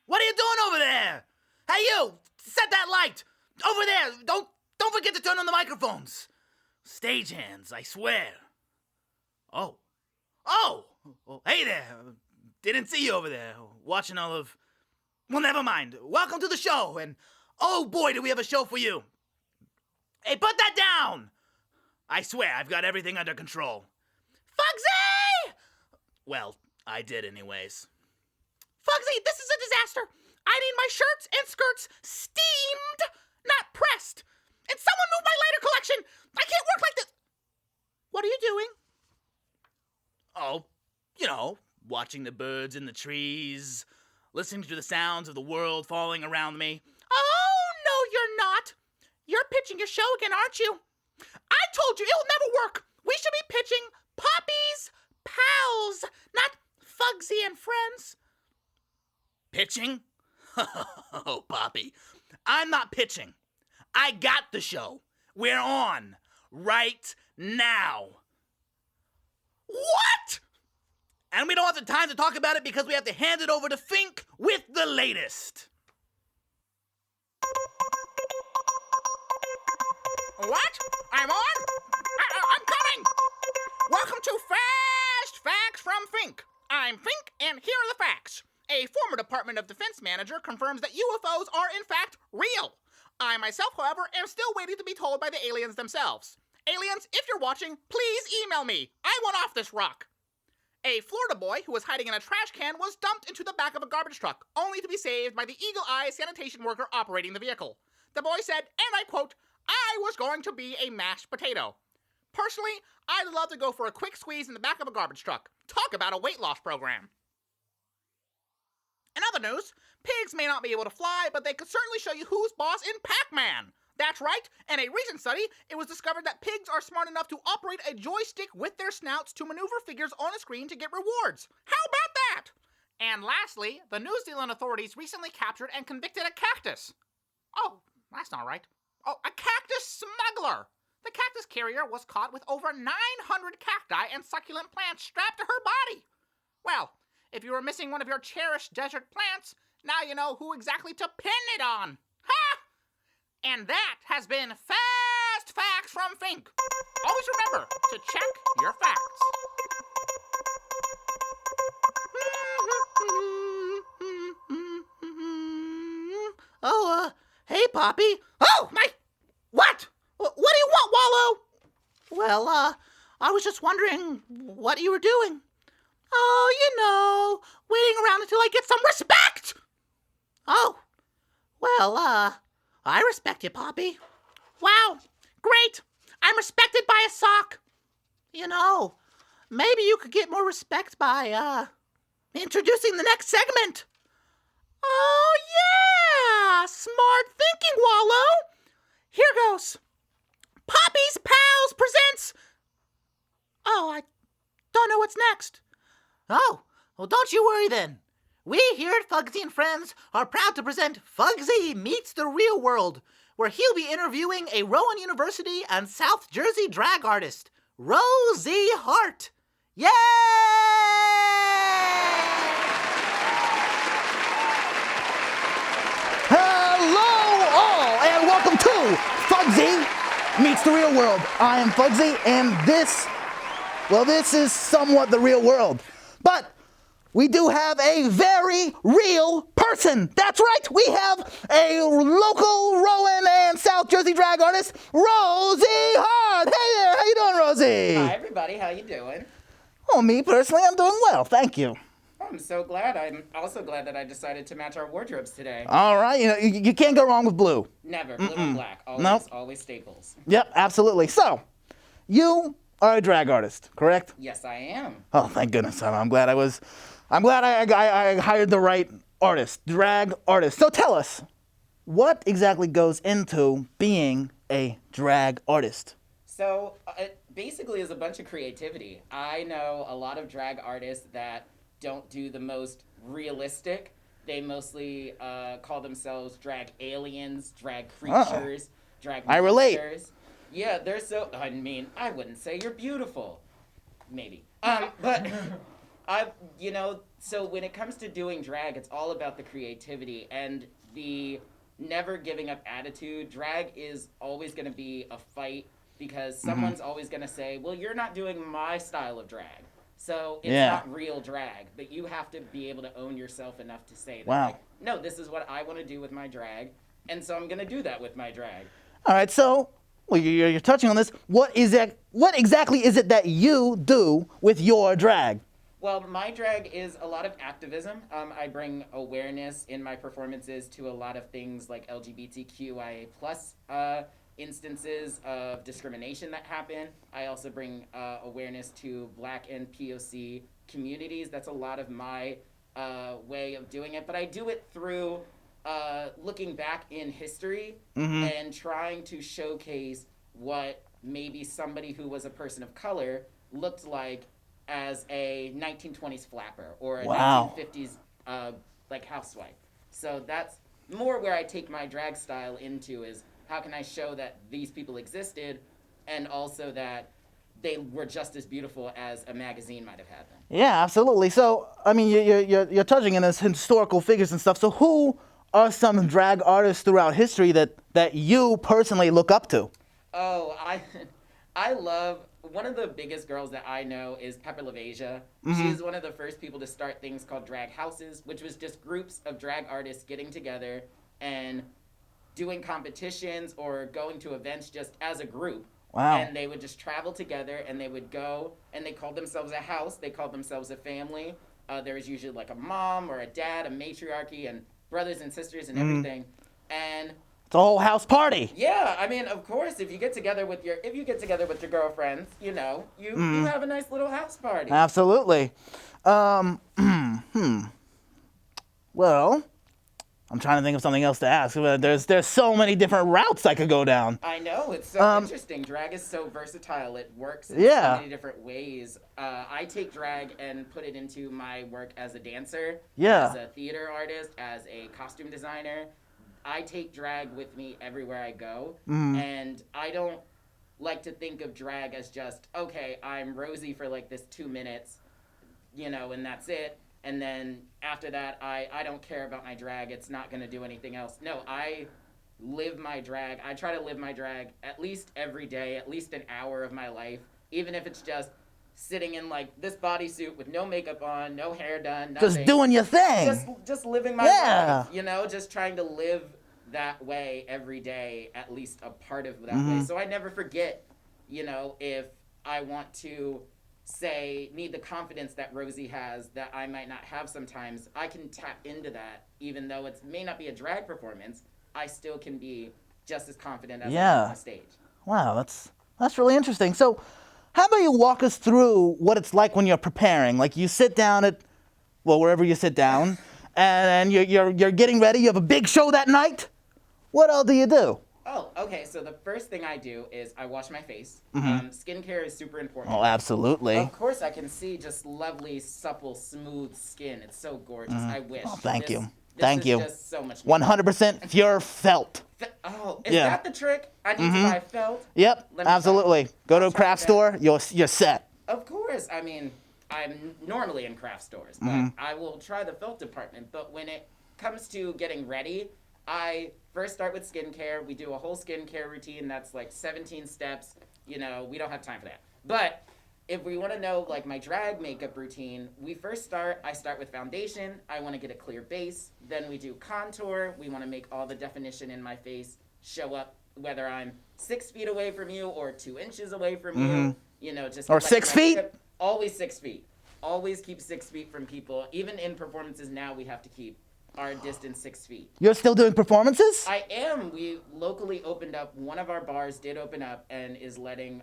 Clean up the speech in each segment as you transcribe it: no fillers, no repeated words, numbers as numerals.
What are you doing over there? Hey, you! Set that light! Over there! Don't forget to turn on the microphones! Stagehands, I swear. Oh. Well, hey there. Didn't see you over there, watching all of... Well, never mind. Welcome to the show, and oh boy, do we have a show for you. Hey, put that down! I swear, I've got everything under control. Fugzy! Well, I did anyways. Fugzy, this is a disaster. I need my shirts and skirts steamed, not pressed. And someone move my lighter collection. I can't work like this. What are you doing? Oh, watching the birds in the trees, listening to the sounds of the world falling around me. Oh, no, you're not. You're pitching your show again, aren't you? I told you it will never work. We should be pitching Poppy's Pals, not Fugzy and Friends. Pitching? Oh, Poppy, I'm not pitching. I got the show. We're on right now. What? And we don't have the time to talk about it because we have to hand it over to Fink with the latest. What? I'm on? I'm coming! Welcome to Fast Facts from Fink. I'm Fink, and here are the facts. A former Department of Defense manager confirms that UFOs are in fact real. I myself, however, am still waiting to be told by the aliens themselves. Aliens, if you're watching, please email me. I want off this rock. A Florida boy who was hiding in a trash can was dumped into the back of a garbage truck, only to be saved by the eagle-eyed sanitation worker operating the vehicle. The boy said, and I quote, "I was going to be a mashed potato." Personally, I'd love to go for a quick squeeze in the back of a garbage truck. Talk about a weight loss program. In other news, pigs may not be able to fly, but they could certainly show you who's boss in Pac-Man. That's right, in a recent study, it was discovered that pigs are smart enough to operate a joystick with their snouts to maneuver figures on a screen to get rewards. How about that? And lastly, the New Zealand authorities recently captured and convicted a cactus. Oh, that's not right. Oh, a cactus smuggler. The cactus carrier was caught with over 900 cacti and succulent plants strapped to her body. Well, if you were missing one of your cherished desert plants, now you know who exactly to pin it on. Ha! And that has been Fast Facts from Fink. Always remember to check your facts. Oh, hey, Poppy. Oh, my... What? What do you want, Wallow? Well, I was just wondering what you were doing. Oh, waiting around until I get some respect. Oh, well, I respect you, Poppy. Wow, great. I'm respected by a sock. Maybe you could get more respect by, introducing the next segment. Oh, yeah, smart thinking, Wallow. Here goes. Poppy's Pals presents... Oh, I don't know what's next. Oh, well, don't you worry then. We here at Fugzy and Friends are proud to present Fugzy Meets the Real World, where he'll be interviewing a Rowan University and South Jersey drag artist, Rosie Hart. Yay! Hello all, and welcome to Fugzy Meets the Real World. I am Fugzy, and this is somewhat the real world. But we do have a very real person. That's right, we have a local Rowan and South Jersey drag artist, Rosie Hart. Hey there, how you doing, Rosie? Hi, everybody. How you doing? Oh, me personally, I'm doing well, thank you. Oh, I'm so glad. I'm also glad that I decided to match our wardrobes today. All right, you can't go wrong with blue. Never. Blue and black. Always, Nope. Always staples. Yep, absolutely. So, you are a drag artist, correct? Yes, I am. Oh, thank goodness. I'm glad I hired the right artist, drag artist. So tell us, what exactly goes into being a drag artist? So it basically is a bunch of creativity. I know a lot of drag artists that don't do the most realistic. They mostly call themselves drag aliens, drag creatures, drag I relate. monsters. Yeah, they're so. I mean, I wouldn't say you're beautiful, maybe. But so when it comes to doing drag, it's all about the creativity and the never giving up attitude. Drag is always going to be a fight because someone's always going to say, well, you're not doing my style of drag. So it's not real drag, but you have to be able to own yourself enough to say that, like, no, this is what I want to do with my drag, and so I'm going to do that with my drag. All right, so well, you're touching on this. What exactly is it that you do with your drag? Well, my drag is a lot of activism. I bring awareness in my performances to a lot of things like LGBTQIA plus instances of discrimination that happen. I also bring awareness to Black and POC communities. That's a lot of my way of doing it. But I do it through looking back in history and trying to showcase what maybe somebody who was a person of color looked like as a 1920s flapper or a 1950s like housewife. So that's more where I take my drag style into, is how can I show that these people existed and also that they were just as beautiful as a magazine might have had them. Yeah, absolutely. So, I mean, you're touching on this historical figures and stuff. So who are some drag artists throughout history that you personally look up to? Oh, I love, one of the biggest girls that I know is Pepper LaVesia. She's one of the first people to start things called drag houses, which was just groups of drag artists getting together and doing competitions or going to events just as a group. Wow. And they would just travel together and they would go, and they called themselves a house. They called themselves a family. There was usually like a mom or a dad, a matriarchy, and brothers and sisters and everything. And it's a whole house party. yeah, I mean, of course, if you get together with your girlfriends, you have a nice little house party. Absolutely. Well, I'm trying to think of something else to ask. There's so many different routes I could go down. I know, it's so interesting. Drag is so versatile. It works in so many different ways. I take drag and put it into my work as a dancer, as a theater artist, as a costume designer. I take drag with me everywhere I go, and I don't like to think of drag as just, okay, I'm Rosie for like this 2 minutes, and that's it. And then after that, I don't care about my drag. It's not going to do anything else. No, I live my drag. I try to live my drag at least every day, at least an hour of my life, even if it's just sitting in like this bodysuit with no makeup on, no hair done, nothing. Just doing your thing. Just living my life, just trying to live that way every day, at least a part of that way. So I never forget, if I want to need the confidence that Rosie has that I might not have sometimes, I can tap into that. Even though it may not be a drag performance, I still can be just as confident as I am on stage. Wow, that's really interesting. So how about you walk us through what it's like when you're preparing? Like you sit down at, wherever you sit down, and you're getting ready. You have a big show that night. What all do you do? Oh, okay. So the first thing I do is I wash my face. Skincare is super important. Oh, absolutely. Of course, I can see just lovely, supple, smooth skin. It's so gorgeous. I wish. Oh, thank you. This is just so much more. 100% pure felt. Oh, is that the trick? I need to buy felt? Yep, absolutely. Go to a craft store, you're set. Of course. I mean, I'm normally in craft stores, but I will try the felt department. But when it comes to getting ready, I first start with skincare. We do a whole skincare routine that's like 17 steps. We don't have time for that. But if we want to know like my drag makeup routine, I start with foundation. I want to get a clear base. Then we do contour. We want to make all the definition in my face show up, whether I'm 6 feet away from you or 2 inches away from you. Just or 6 feet. Always 6 feet. Always keep 6 feet from people. Even in performances now, we have to keep our distance 6 feet. You're still doing performances? I am. We locally opened up. One of our bars did open up and is letting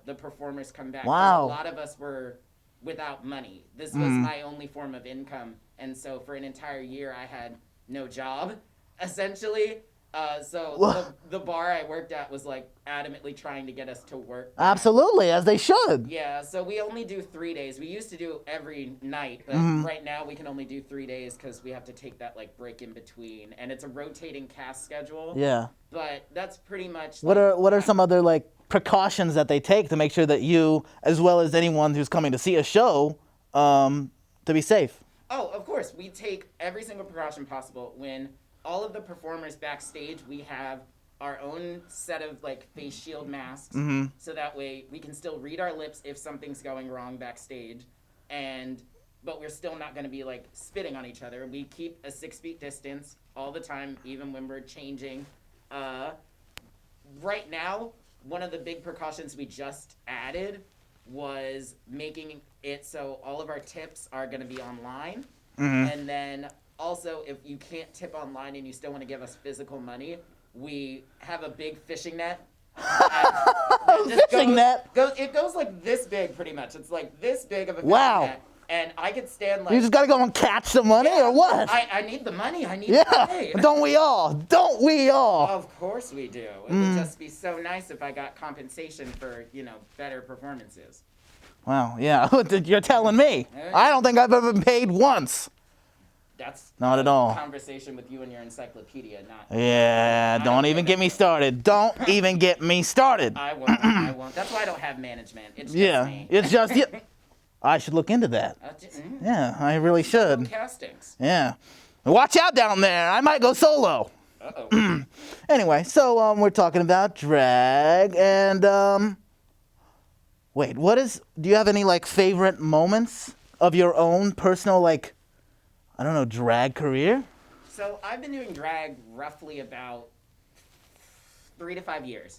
the performers come back. Wow. A lot of us were without money. This was my only form of income. And so for an entire year, I had no job, essentially. So the bar I worked at was like adamantly trying to get us to work. Absolutely, as they should. Yeah, so we only do 3 days. We used to do every night, but right now we can only do 3 days because we have to take that like break in between, and it's a rotating cast schedule. Yeah. But that's pretty much. What are some other like precautions that they take to make sure that you, as well as anyone who's coming to see a show, to be safe? Oh, of course, we take every single precaution possible. When all of the performers backstage, we have our own set of like face shield masks, so that way we can still read our lips if something's going wrong backstage, but we're still not going to be like spitting on each other. We keep a 6 feet distance all the time, even when we're changing. Right now, one of the big precautions we just added was making it so all of our tips are going to be online, and then also, if you can't tip online and you still want to give us physical money, we have a big fishing net. Fishing net? It goes like this big, pretty much. It's like this big of a fishing net. And I could stand like... You just got to go and catch some money or what? I need the money. I need the money. Don't we all? Don't we all? Of course we do. It would just be so nice if I got compensation for, better performances. Wow, yeah. You're telling me. I don't think I've ever been paid once. That's not at all. Conversation with you and your encyclopedia, not. Yeah, don't even get me started. Don't even get me started. I won't. That's why I don't have management. It's just me. It's just you. I should look into that. Yeah, I really should. Castings. Yeah. Watch out down there. I might go solo. Uh-oh. Anyway, so we're talking about drag and wait, do you have any like favorite moments of your own personal like I don't know, drag career? So I've been doing drag roughly about 3 to 5 years.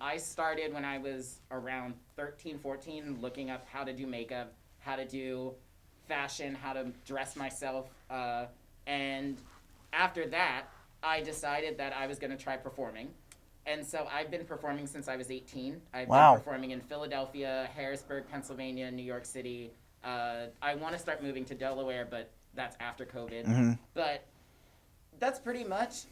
I started when I was around 13, 14, looking up how to do makeup, how to do fashion, how to dress myself. And after that, I decided that I was going to try performing. And so I've been performing since I was 18. I've been performing in Philadelphia, Harrisburg, Pennsylvania, New York City. I want to start moving to Delaware, but that's after COVID. But that's pretty much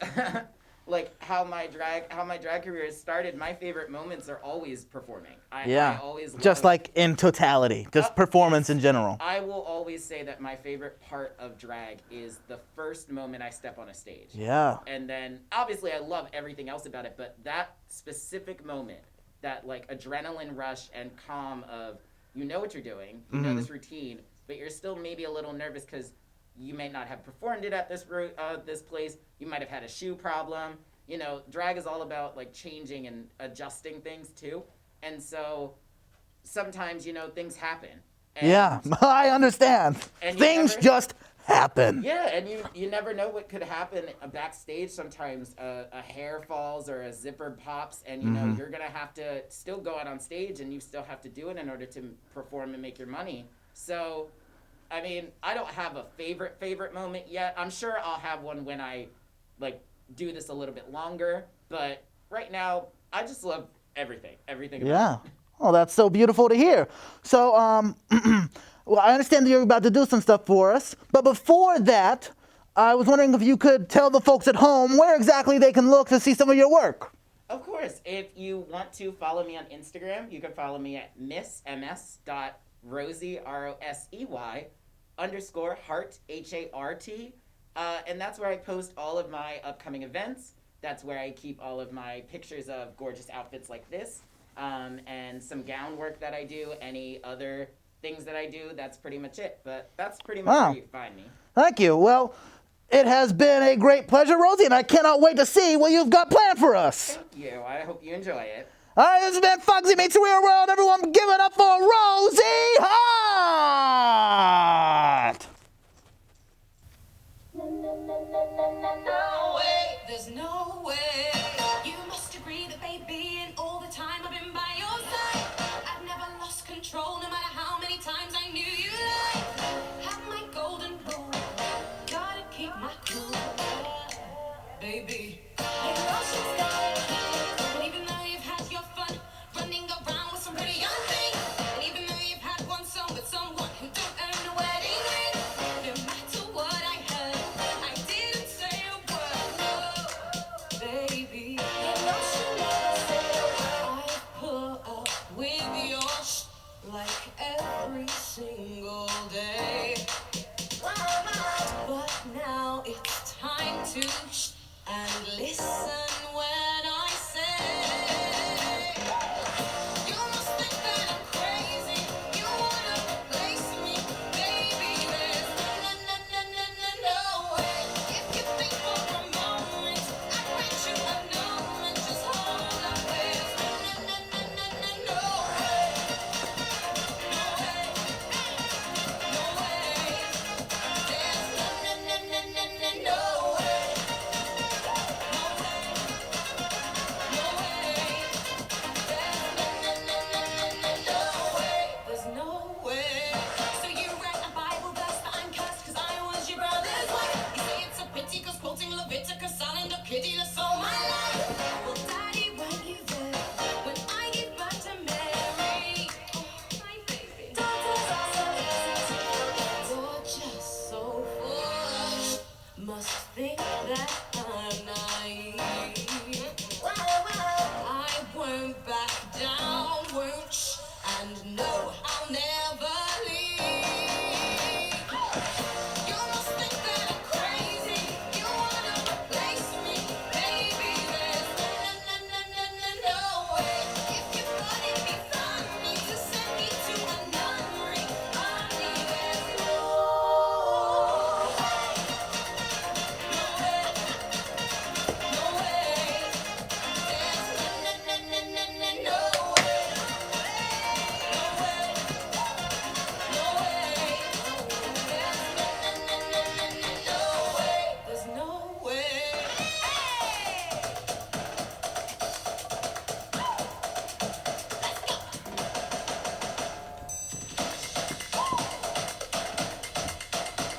like how my drag career has started. My favorite moments are always performing. I always just like in totality, just performance in general. I will always say that my favorite part of drag is the first moment I step on a stage. Yeah. And then obviously I love everything else about it, but that specific moment, that like adrenaline rush and calm of you know what you're doing, you know this routine, but you're still maybe a little nervous because you may not have performed it at this place. You might have had a shoe problem. Drag is all about like changing and adjusting things too. And so sometimes, things happen. And I understand. Things just happen. Yeah, and you never know what could happen backstage. Sometimes a hair falls or a zipper pops, and you're gonna have to still go out on stage, and you still have to do it in order to perform and make your money. So, I mean, I don't have a favorite moment yet. I'm sure I'll have one when I like do this a little bit longer. But right now, I just love everything about it. Oh, that's so beautiful to hear. So, well, I understand that you're about to do some stuff for us. But before that, I was wondering if you could tell the folks at home where exactly they can look to see some of your work. Of course. If you want to follow me on Instagram, you can follow me at missms.rosey, ROSEY, _heart, HART. And that's where I post all of my upcoming events. That's where I keep all of my pictures of gorgeous outfits like this. And some gown work that I do, any other things that I do, that's pretty much it. But that's pretty much where you find me. Thank you. Well, it has been a great pleasure, Rosie, and I cannot wait to see what you've got planned for us. Thank you. I hope you enjoy it. All right, this has been Fugzy Meets the Real World. Everyone give it up for Rosie Hart! No way, there's no way. You must agree that, baby, and all the time I've been by your side. I've never lost control, no matter how many times I knew you lied. Have my golden rule, gotta keep my cool, baby. Your emotions got and even though you've had your fun running around with some pretty young thing, and even though you've had one song with some to shh and listen when I say. You must think that I'm crazy. You wanna replace me, baby? There's no way. If you think for a moment, I'd grant you annulment. Just hold up. There's no way. No way. No way. There's no way. No way. No way. There's no way. So you read a Bible verse that I'm cursed 'cause I was your brother's wife. You say it's a pity 'cause quoting Leviticus I'll end up pitiless all my life. Well, Daddy, weren't you there when I gave birth to Mary? Oh, my baby. Daughters are so easy to forget. You're just so foolish. Must think that I'm naive. I won't back down, won't shh, and no, I'll never leave. You must think that I'm crazy. You wanna replace me, baby? There's no way. If you thought it'd be funny to send me to a nunnery, honey, there's no way. No way. No way. There's no way. No way. No way. There's no way. Hey!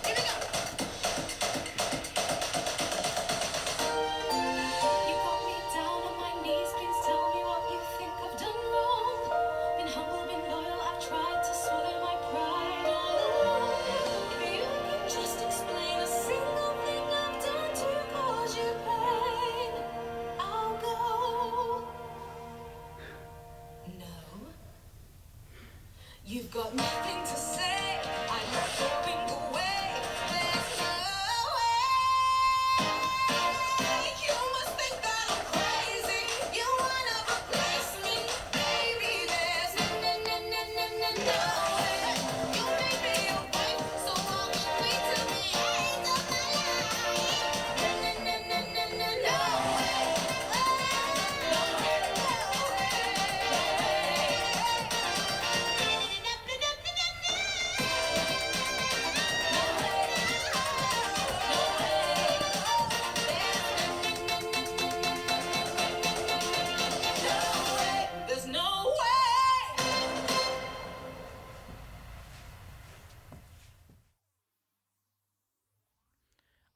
Here we go. You got me down on my knees. Please tell me what you think I've done wrong. Been humble, been loyal. I've tried to swallow my pride all along. If you can just explain a single thing I've done to cause you pain, I'll go. No, you've got nothing to say. I'm not going away. There's no way. You must think that I'm crazy. You wanna replace me, baby? There's no way. You may be a wife, so long as we to the end of my life. No way. No way. There's no way.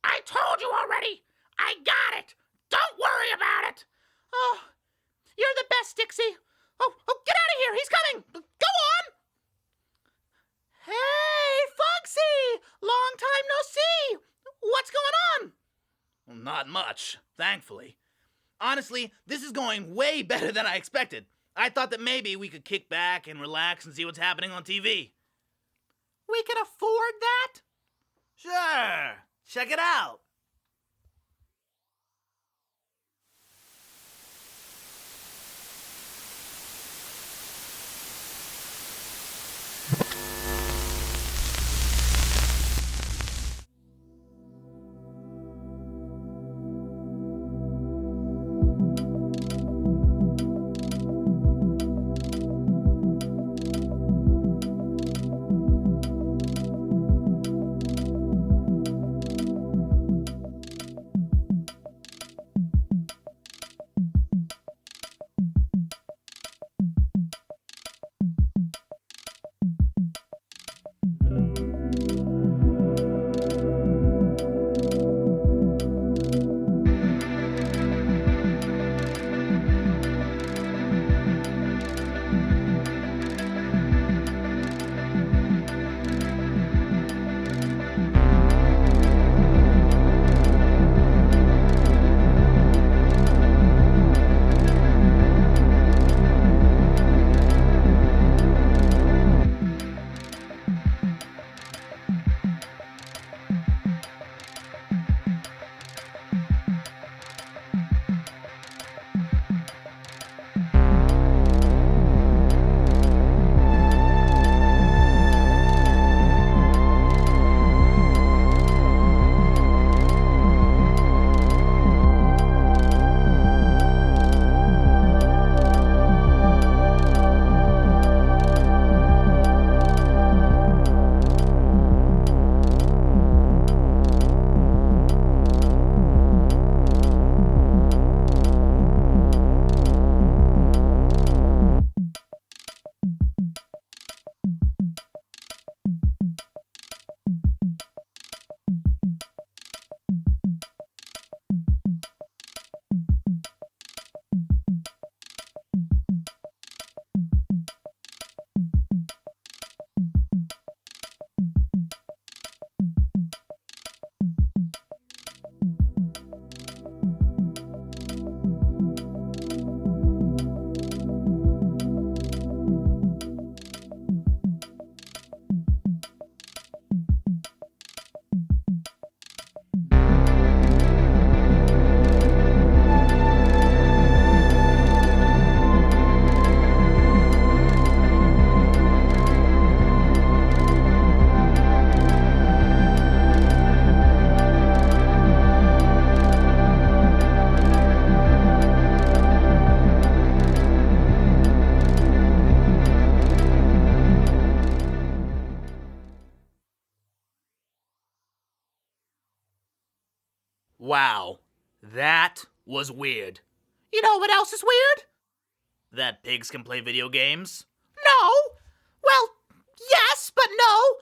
I told you already! I got it! Don't worry about it! Oh, you're the best, Dixie! Oh, get out of here! He's coming! Go on! Hey, Fugzy! Long time no see! What's going on? Well, not much, thankfully. Honestly, this is going way better than I expected. I thought that maybe we could kick back and relax and see what's happening on TV. We can afford that? Sure. Check it out. Wow, that was weird. You know what else is weird? That pigs can play video games? No! Well, yes, but no!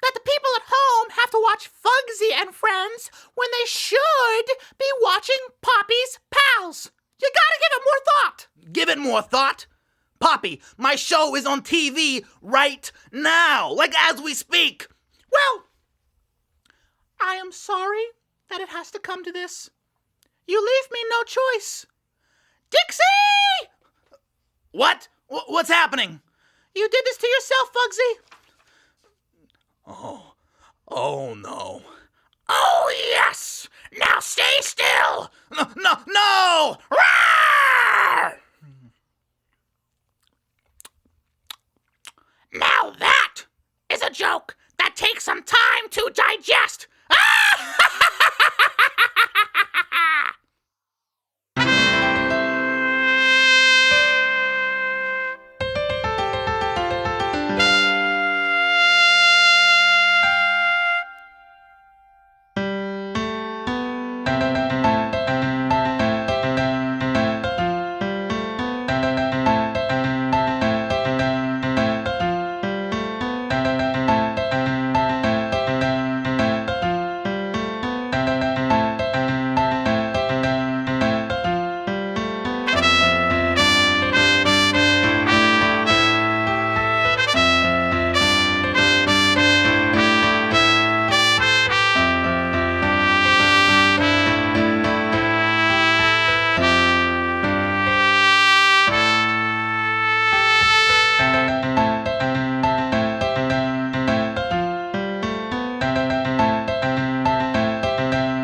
That the people at home have to watch Fugzy and Friends when they should be watching Poppy's Pals! You gotta give it more thought! Give it more thought? Poppy, my show is on TV right now, like as we speak! Well, I am sorry that it has to come to this. You leave me no choice. Dixie! What? What's happening? You did this to yourself, Fugzy. Oh no. Oh yes! Now stay still! No! Rawr! Now that is a joke that takes some time to